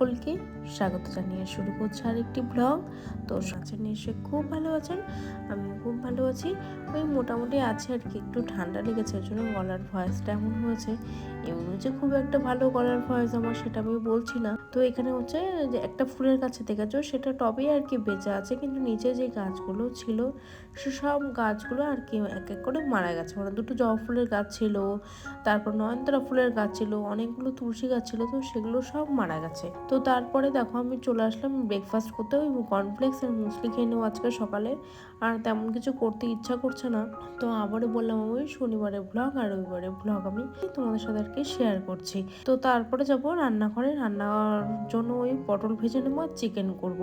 সকলকে স্বাগত জানিয়ে শুরু করছি আরেকটি ব্লগ। তো আছেন নিশ্চয়ই খুব ভালো আছেন, আমি খুব ভালো আছি। ওই মোটামুটি আছে আর কি, একটু ঠান্ডা লেগেছে, ওই জন্য গলার ভয়েসটা এমন হয়েছে। এমনি যে খুব একটা ভালো গলার ভয়েস আমার, সেটা আমি বলছি না। তো এখানে হচ্ছে যে একটা ফুলের কাছে দেখেছো, সেটা টবেই আর কি বেঁচে আছে, কিন্তু নিচে যে গাছগুলো ছিল সেসব গাছগুলো আর কি এক এক করে মারা গেছে। মানে দুটো জবা ফুলের গাছ ছিল, তারপর নয়নতারা ফুলের গাছ ছিল, অনেকগুলো তুলসী গাছ ছিল, তো সেগুলো সব মারা গেছে। তো তারপরে দেখো আমি চলে আসলাম ব্রেকফাস্ট করতে। ওই কর্নফ্লেক্স আর মুসলি খেয়ে নেবো আজকে সকালে, আর তেমন কিছু করতে ইচ্ছা করছে না। তো আবারও বললাম, ওই শনিবারের ব্লগ আর রবিবারের ব্লগ আমি তোমাদের সাথে আর কি শেয়ার করছি। তো তারপরে যাবো রান্নাঘরে, রান্নার জন্য ওই পটল ভেজে নেবো আর চিকেন করব।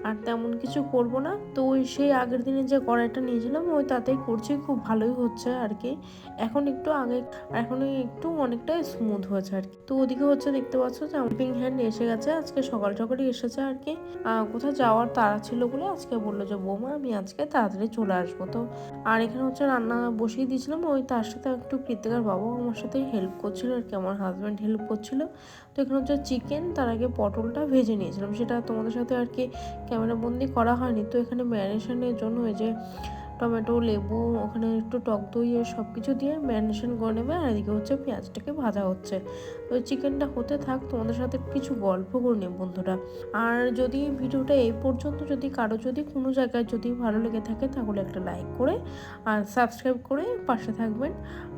আর তেমন কিছু করব না। তো ওই সেই আগের দিনে যে কড়াইটা নিয়েছিলাম ওই তাতেই করছি, খুব ভালোই হচ্ছে আর কি। এখন একটু অনেকটা স্মুথ হয়েছে আর কি। তো ওদিকে হচ্ছে দেখতে পাচ্ছ যে হেল্পিং হ্যান্ড এসে গেছে, আজকে সকাল সকালই এসেছে আর কি। কোথাও যাওয়ার তাড়া ছিল বলে আজকে বললো যে বৌমা আমি আজকে তাড়াতাড়ি চলে আসবো। তো আর এখানে হচ্ছে রান্না বসিয়ে দিয়েছিলাম, ওই তার সাথে একটু কৃতিকার বাবাও আমার সাথে হেল্প করছিল আর কি, আমার হাজব্যান্ড হেল্প করছিল। তো এখানে হচ্ছে চিকেন, তার আগে পটলটা ভেজে নিয়েছিলাম, সেটা তোমাদের সাথে আর কি ক্যামেরা বন্দি করা হয়নি। তো এখানে ম্যারিনেশনের জন্য ওই যে টমেটো, লেবু, ওখানে একটু টক দই সব কিছু দিয়ে ম্যারিনেশন করে নেবে। আর এদিকে হচ্ছে পেঁয়াজটাকে ভাজা হচ্ছে। ওই চিকেনটা হতে থাক, তোমাদের সাথে কিছু গল্প করে নিই বন্ধুরা। আর যদি ভিডিওটা এই পর্যন্ত যদি কারো যদি কোনো জায়গায় যদি ভালো লেগে থাকে, তাহলে একটা লাইক করে আর সাবস্ক্রাইব করে পাশে থাকবেন।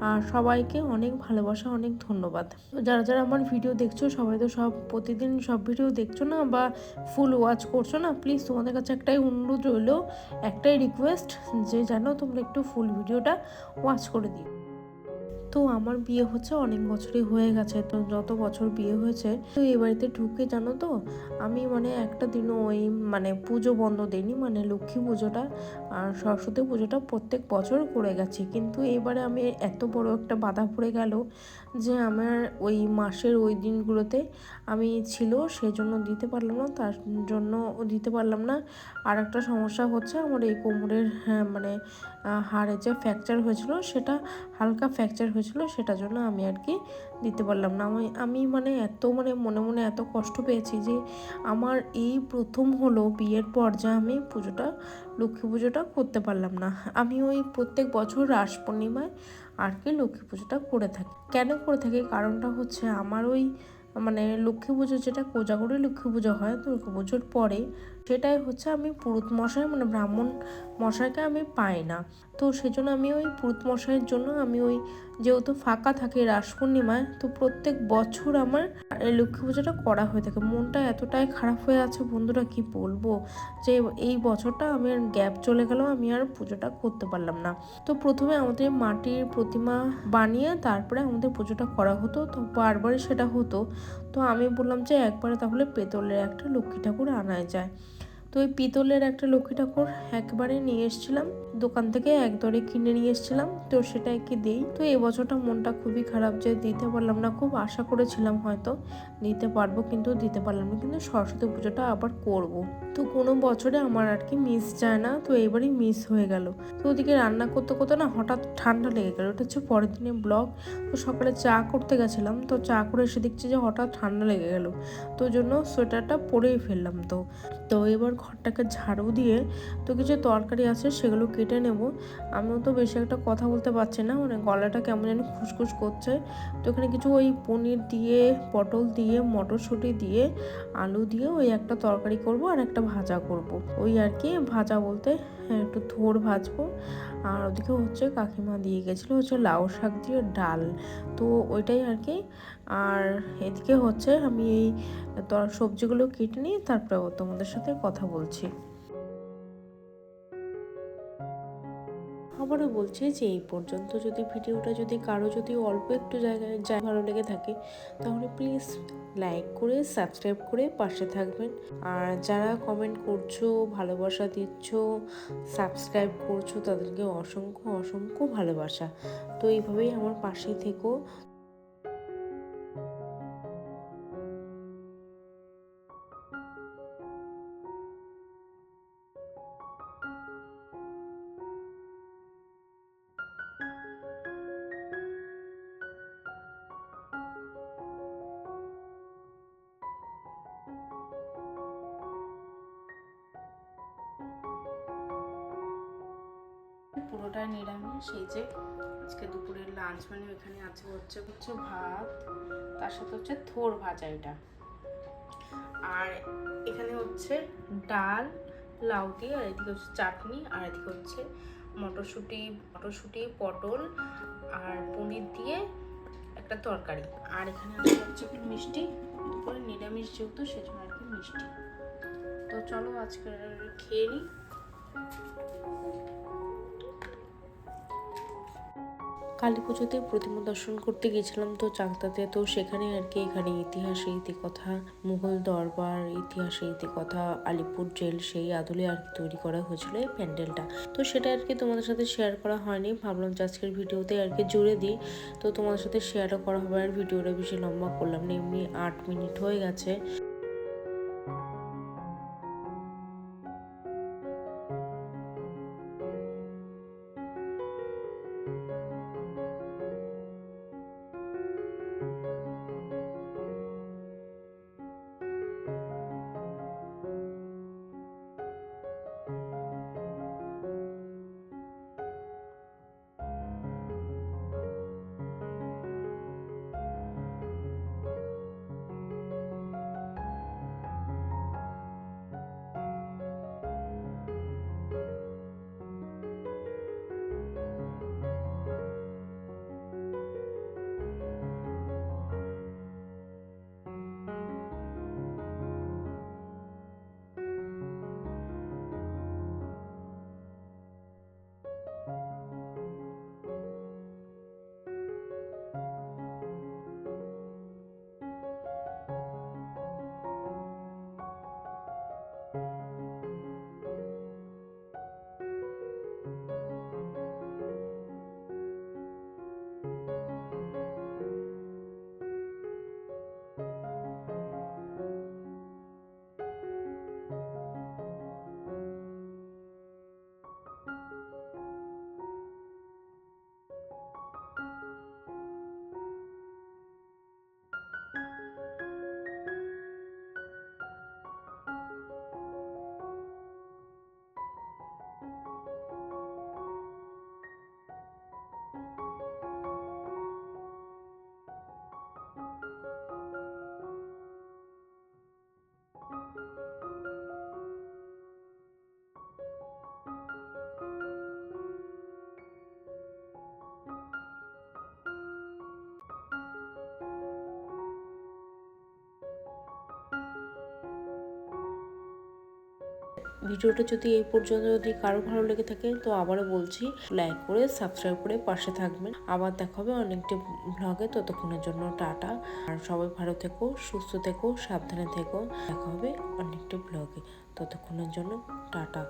আর সবাইকে অনেক ভালোবাসা, অনেক ধন্যবাদ। যারা যারা আমার ভিডিও দেখছো, সবাই তো সব প্রতিদিন সব ভিডিও দেখছো না বা ফুল ওয়াচ করছো না, প্লিজ তোমাদের কাছে একটাই অনুরোধ রইল, একটাই রিকোয়েস্ট, যে জানো তোমরা একটু ফুল ভিডিওটা ওয়াচ করে দিও। তো আমার বিয়ে হচ্ছে অনেক বছরই হয়ে গেছে, তো যত বছর বিয়ে হয়েছে, তো এই বাড়িতে ঢুকে জানো তো আমি মানে একটা দিনও ওই মানে পুজো বন্ধ দিইনি, মানে লক্ষ্মী পুজোটা আর সরস্বতী পুজোটা প্রত্যেক বছর করে গেছি। কিন্তু এবারে আমি এত বড় একটা বাধা পড়ে গেল যে আমার ওই মাসের ওই দিনগুলোতে আমি ছিল, সেই জন্য দিতে পারলাম না, তার জন্য দিতে পারলাম না। আর একটা সমস্যা হচ্ছে আমার এই কোমরের মানে হাড়ে যে ফ্র্যাকচার হয়েছিল, সেটা হালকা ফ্র্যাকচার হয়েছিল, সেটার জন্য আমি আর কি দিতে পারলাম না। আমি মানে এত মানে মনে মনে এত কষ্ট পেয়েছি যে আমার এই প্রথম হলো বিয়ের পর যে আমি লক্ষ্মী পুজোটা করতে পারলাম না। আমি ওই প্রত্যেক বছর রাস পূর্ণিমায় আর কি লক্ষ্মী পুজোটা করে থাকি। কেন করে থাকি কারণটা হচ্ছে, আমার ওই মানে লক্ষ্মী পুজো যেটা কোজাগরী লক্ষ্মী পুজো হয় দুর্গা পুজোর পরে, সেটাই হচ্ছে আমি পুরুত মশাই মানে ব্রাহ্মণ মশাইকে আমি পাই না। তো সেজন্য আমি ওই পুরুত মশাইয়ের জন্য আমি ওই যেহেতু ফাঁকা থাকে রাস পূর্ণিমায়, তো প্রত্যেক বছর আমার এই লক্ষ্মী পুজোটা করা হয়ে থাকে। মনটা এতটাই খারাপ হয়ে আছে বন্ধুরা, কি বলবো, যে এই বছরটা আমি আর গ্যাপ চলে গেল, আমি আর পুজোটা করতে পারলাম না। তো প্রথমে আমাদের মাটির প্রতিমা বানিয়ে তারপরে আমাদের পুজোটা করা হতো, তো বারবারই সেটা হতো। তো আমি বললাম যে একবারে তাহলে পেতলের একটা লক্ষ্মী ঠাকুর আনাই যায়। তো ওই পিতলের একটা লক্ষ্মী ঠাকুর একবারে নিয়ে এসেছিলাম দোকান থেকে, একদরে কিনে নিয়ে এসেছিলাম, তো সেটা কি দিই। তো এই বছরটা মনটা খুবই খারাপ যে দিতে পারলাম না। খুব আশা করেছিলাম হয়তো দিতে পারবো, কিন্তু দিতে পারলাম না। কিন্তু সরস্বতী পুজোটা আবার করব। তো কোনো বছরে আমার আর কি মিস যায় না, তো এবারই মিস হয়ে গেল। তো ওদিকে রান্না করতে করতে না হঠাৎ ঠান্ডা লেগে গেল, এটা হচ্ছে পরের দিনের ব্লগ। তো সকালে চা করতে গেছিলাম, তো চা করে এসে দেখছি যে হঠাৎ ঠান্ডা লেগে গেল, তো জন্য সোয়েটারটা পরেই ফেললাম। তো এবার ঘরটাকে ঝাড়ু দিয়ে তো কিছু তরকারি আছে সেগুলো কেটে নেব। আমিও তো বেশি একটা কথা বলতে পারছি না, মানে গলাটা কেমন যেন খুসখুস করছে। তো এখানে কিছু ওই পনির দিয়ে, পটল দিয়ে, মটরশুঁটি দিয়ে, আলু দিয়ে ওই একটা তরকারি করব আর একটা ভাজা করব। ওই আর কি, ভাজা বলতে একটু থোড় ভাজবো। আর ওদিকে হচ্ছে কাকিমা দিয়ে গেছিলো হচ্ছে লাউ শাক দিয়ে ডাল, তো ওইটাই আর কি। আর এদিকে হচ্ছে আমি এই সবজিগুলো কেটে নিই, তারপরে তোমাদের সাথে কথা বলছি। আবারও বলছি যে এই পর্যন্ত যদি ভিডিওটা যদি কারো যদি অল্প একটু জায়গায় ভালো লেগে থাকে, তাহলে প্লিজ লাইক করে সাবস্ক্রাইব করে পাশে থাকবেন। আর যারা কমেন্ট করছো, ভালোবাসা দিচ্ছ, সাবস্ক্রাইব করছো, তাদেরকে অসংখ্য অসংখ্য ভালোবাসা। তো এইভাবেই আমার পাশে থেকো। পুরোটাই নিরামিষ। সেই যে আজকে দুপুরের লাঞ্চ মানে এখানে আছে হচ্ছে ভাত, তার সাথে হচ্ছে থোর ভাজা এটা, আর এখানে হচ্ছে ডাল লাউ দিয়ে, আর এদিকে হচ্ছে চাটনি, আর এদিকে হচ্ছে মটরশুঁটি পটল আর পনির দিয়ে একটা তরকারি, আর এখানে হচ্ছে একটু মিষ্টি, দুপুরে নিরামিষ যেহেতু সেজন্য আর কি মিষ্টি। তো চলো আজকে খেয়ে নিই। কালী পুজোতে প্রতিমা দর্শন করতে গেছিলাম তো চাকদাতে, তো সেখানে আর কি এখানে ইতিহাসে ইতিকথা, মুঘল দরবার ইতিহাসে ইতিকথা, আলিপুর জেল সেই আদলে আর কি তৈরি করা হয়েছিল এই প্যান্ডেলটা। তো সেটা আর কি তোমাদের সাথে শেয়ার করা হয়নি, ভাবলাম যে আজকের ভিডিওতে আর কি জুড়ে দিই, তো তোমাদের সাথে শেয়ারও করা হবে। আর ভিডিওটা বেশি লম্বা করলাম না, এমনি 8 মিনিট হয়ে গেছে। ভিডিওটা যদি এই পর্যন্ত যদি কারো ভালো লেগে থাকে তো আবারও বলছি, লাইক করে সাবস্ক্রাইব করে পাশে থাকবেন। আবার দেখা হবে অনেকটি ব্লগে, ততক্ষণের জন্য টাটা। আর সবাই ভালো থেকো, সুস্থ থেকো, সাবধানে থেকো। দেখা হবে অনেকটি ব্লগে, ততক্ষণের জন্য টাটা।